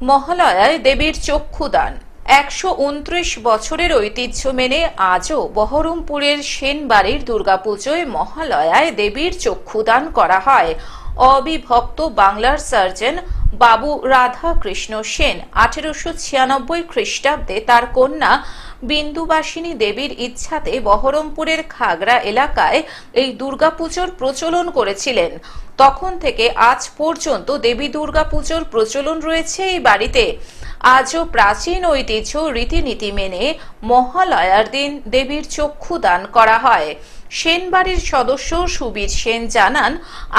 মহালয়ায় দেবীর চক্ষুদান। ১২৯ বছরের ঐতিহ্য মেনে আজও বহরমপুরের সেনবাড়ির দুর্গাপুজোয় মহালয়ায় দেবীর চক্ষুদান করা হয়। অবিভক্ত বাংলার সার্জন বাবু রাধাকৃষ্ণ সেন ১৮৯৬ খ্রিস্টাব্দে তার কন্যা বিন্দুবাসিনী দেবীর ইচ্ছাতে বহরমপুরের খাগড়া এলাকায় এই দুর্গাপুজোর প্রচলন করেছিলেন। তখন থেকে আজ পর্যন্ত দেবী দুর্গাপুজোর প্রচলন রয়েছে এই বাড়িতে। আজও প্রাচীন ঐতিহ্য রীতিনীতি মেনে মহালয়ার দিন দেবীর চক্ষুদান করা হয়। সেনবাড়ির সদস্য সুবীর সেন জানান,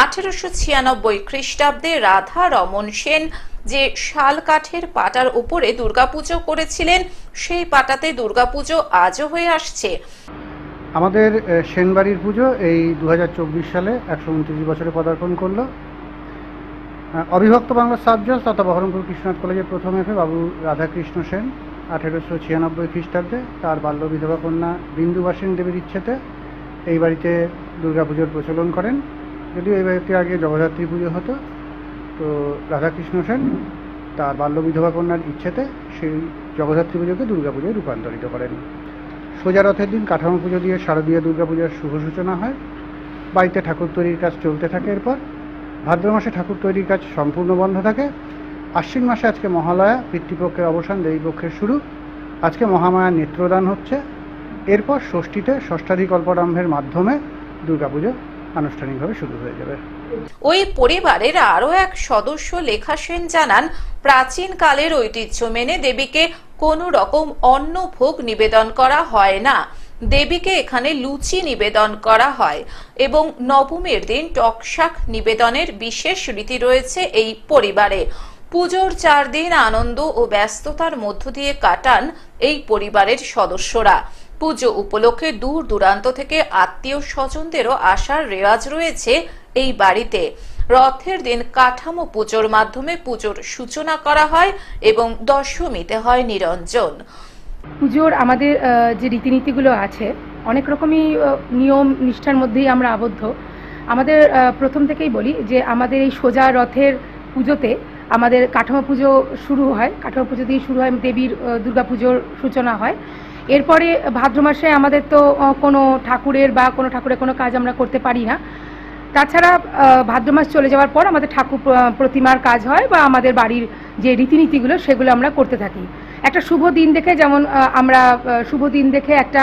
১৮৯৬ খ্রিস্টাব্দে রাধা রমন সেন যে শাল কাঠের পাটার উপরে দুর্গাপুজো করেছিলেন, সেই পাটাতে দুর্গাপুজো আজও হয়ে আসছে। আমাদের সেনবাড়ির পুজো এই ২০২৪ সালে ১২৯ বছরে পদার্পণ করলো। অবিভক্ত বাংলার সাবজজ তথা বহরমপুর কৃষ্ণনাথ কলেজের প্রথম এফে বাবু রাধাকৃষ্ণ সেন ১৮৯৬ খ্রিস্টাব্দে তার বাল্য বিধবা কন্যা বিন্দুবাসিনী দেবীর ইচ্ছেতে এই বাড়িতে দুর্গাপুজোর প্রচলন করেন। যদিও এই বাড়িতে আগে জগদ্ধাত্রী পুজো হতো, তো রাধাকৃষ্ণ সেন তার বাল্য বিধবা কন্যার ইচ্ছেতে সেই জগদ্ধাত্রী পুজোকে দুর্গাপুজোয় রূপান্তরিত করেন। সোজা রথের দিন কাঠামো পুজো দিয়ে শারদীয় দুর্গাপূজার শুভ সূচনা হয়। বাড়িতে ঠাকুর তৈরির কাজ চলতে থাকে। এরপর ভাদ্র মাসে ঠাকুর তৈরির কাজ সম্পূর্ণ বন্ধ থাকে। আশ্বিন মাসে আজকে মহালয়া, পিতৃপক্ষের অবসান, দেবীপক্ষের শুরু। আজকে মহামায়ার নেত্রদান হচ্ছে। এরপর ষষ্ঠীতে ষষ্ঠাধিকল্পারম্ভের মাধ্যমে দুর্গাপুজো আনুষ্ঠানিকভাবে শুরু হয়ে যাবে। ওই পরিবারের আরো এক সদস্য লেখা সেন জানান, প্রাচীন কালের ঐতিহ্য মেনে দেবীকে কোনো রকম অন্ন ভোগ নিবেদন করা হয় না। দেবীকে এখানে লুচি নিবেদন করা হয় এবং নবমীর দিন টকশাক নিবেদনের বিশেষ রীতি রয়েছে এই পরিবারে। পুজোর ৪ দিন আনন্দ ও ব্যস্ততার মধ্য দিয়ে কাটান এই পরিবারের সদস্যরা। পুজো উপলক্ষে দূর দূরান্ত থেকে আত্মীয় স্বজনদেরও আসার রেওয়াজ রয়েছে এই বাড়িতে। রথের দিন কাঠামো পুজোর মাধ্যমে পুজোর সূচনা করা হয় এবং দশমীতে হয় নিরঞ্জন। পুজোর আমাদের যে রীতিনীতিগুলো আছে, অনেক রকমই নিয়ম নিষ্ঠার মধ্যেই আমরা আবদ্ধ। আমাদের প্রথম থেকেই বলি যে আমাদের এই সোজা রথের পুজোতে আমাদের কাঠামো পুজো শুরু হয়। কাঠামো পুজো দিয়ে শুরু হয়, দেবীর দুর্গাপুজোর সূচনা হয়। এরপরে ভাদ্র মাসে আমাদের তো কোনো ঠাকুরের কোনো কাজ আমরা করতে পারি না। তাছাড়া ভাদ্র মাস চলে যাওয়ার পর আমাদের ঠাকুর প্রতিমার কাজ হয় বা আমাদের বাড়ির যে রীতিনীতিগুলো সেগুলো আমরা করতে থাকি। একটা শুভ দিন দেখে, যেমন আমরা শুভ দিন দেখে একটা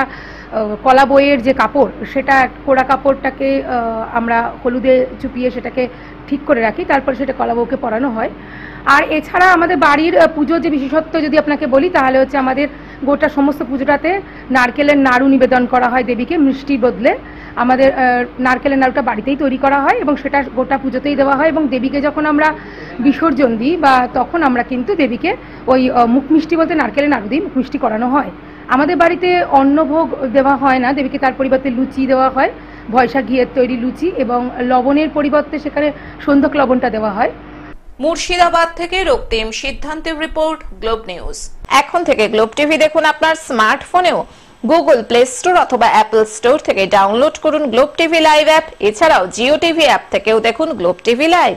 কলা বইয়ের যে কাপড়, সেটা কোড়া কাপড়টাকে আমরা হলুদে চুপিয়ে সেটাকে ঠিক করে রাখি, তারপর সেটা কলা বউকে পরানো হয়। আর এছাড়া আমাদের বাড়ির পুজোর যে বিশেষত্ব যদি আপনাকে বলি, তাহলে হচ্ছে আমাদের গোটা সমস্ত পুজোটাতে নারকেলের নাড়ু নিবেদন করা হয় দেবীকে মিষ্টির বদলে। আমাদের নারকেলের নাড়ুটা বাড়িতেই তৈরি করা হয় এবং সেটা গোটা পুজোতেই দেওয়া হয়। এবং দেবীকে যখন আমরা বিসর্জন দিই বা তখন আমরা কিন্তু দেবীকে ওই মুখ মিষ্টি বলতে নারকেলের নাড়ু দিয়ে মুখ মিষ্টি করানো হয়। আমাদের বাড়িতে অন্নভোগ দেওয়া হয় না দেবীকে, তার পরিবর্তে লুচি দেওয়া হয়, ভয়সা ঘিয়ের তৈরি লুচি, এবং লবণের পরিবর্তে সেখানে সন্ধক লবণটা দেওয়া হয়। মুর্শিদাবাদ থেকে রক্তিম সিদ্ধান্তের রিপোর্ট, গ্লোব নিউজ। এখন থেকে গ্লোব টিভি দেখুন আপনার স্মার্টফোনেও। গুগল প্লে স্টোর অথবা অ্যাপল স্টোর থেকে ডাউনলোড করুন গ্লোব টিভি লাইভ অ্যাপ। এছাড়াও জিও টিভি অ্যাপ থেকেও দেখুন গ্লোব টিভি লাইভ।